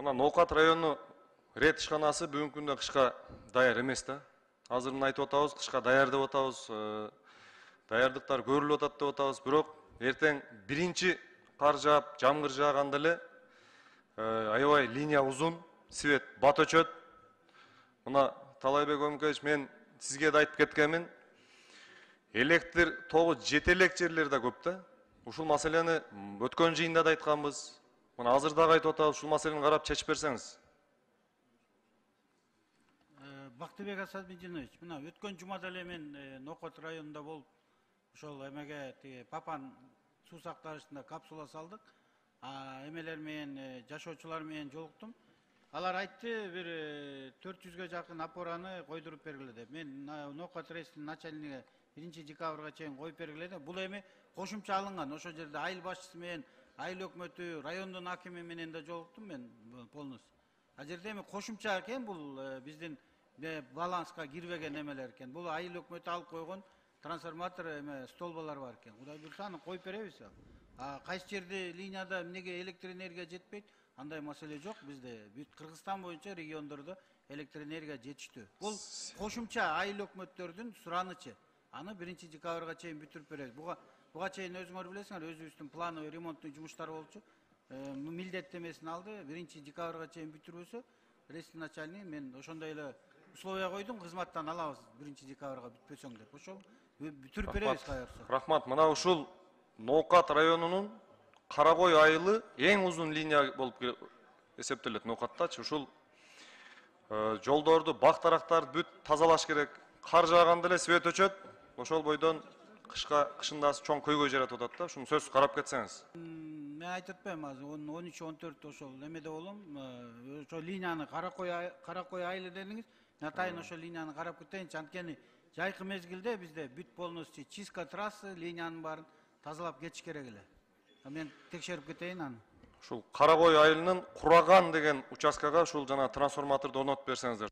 Мына Ноокат району рет ишканасы бүгүнкү күндө кышка даяр эмес да. Азыр мына айтып атабыз, кышка даяр деп атабыз. Даярдыктар көрүлүп атат деп атабыз. Бирок эртең биринчи кар жаап, жамгыр жааганда эле аябай линия узун, свет бат өчөт. Мына Талайбек Өмкевич, мен сизге да айтып кеткенмин. Электр тогу жете элек жерлер да көп да. Ушул маселени өткөн жыйында да айтканбыз. Мына азыр дагы айтып атабыз, ушул маселени карап чечип берсеңиз. Бактыбек Асадмединович, мына өткөн жумада эле мен Ноокат районунда болуп, ошол эмеге Папан суу сактагычында капсула салдык. Эмелер менен, жашоочулар менен жолуктум. Алар айтты, бир 400ге жакын опораны койдуруп бергиле деп. Мен Ноокат рейстин начальниги 1-декабрга чейин коюп бергиле деп. Бул эми кошумча алынган. Ошол жерде айыл башчысы менен, айыл өкмөтү, райондун акими менен да жолуктум мен полностью. А жерде эми кошумча экен, бул биздин баланска кирбеген эмелер экен. Бул айыл өкмөтү алып койгон трансформатор столбалар бар экен. Кудай буйрса аны коюп беребиз. Кайсы жерде линияда эмнеге электр энергия жетпейт? Андай маселе жок. Бизде бүт Кыргызстан боюнча региондордо электр энергия жетиштүү. Бул кошумча айыл өкмөттөрдүн суранычы. Аны 1-декабрга чейин бүтүрүп беребиз. Буга чейин өзүңөр билесиңер, өзүбүздүн плановый ремонттуу жумуштар болчу. Милдеттемесин алды. 1-декабрга чейин бүтүрбөсө, рейстин начальниги мен ошондой эле условия койдум, кызматтан алабыз 1-декабрга бүтпөсөң деп. Ошол бүтүрүп беребиз кайырса. Рахмат. Мына ушул Ноокат районунун Каракой айылы эң узун линия болуп эсептелет Ноокаттачы. Ушул жолдорду, бак тарактарды бүт тазалаш керек. Кар жааганда эле свет өчөт. Ошол бойдон кышында чоң көйгөй жаратып атат да. Ушуну сөзсүз карап кетсеңиз. Мен айтып атпайм азыр 13-14 ошол эмеде болом. Ошол линияны Каракой айылы дедиңиз. Мен атайын ошол линияны карап кетейинчи. Анткени жайкы мезгилде бизде бүт полностью чистка трассы, линиянын баарын тазалап кетиш керек эле. Мен текшерип кетейин аны. Ушул Каракой айылынын Кураган деген участкага ушул жана трансформаторду орнотуп берсеңиздер.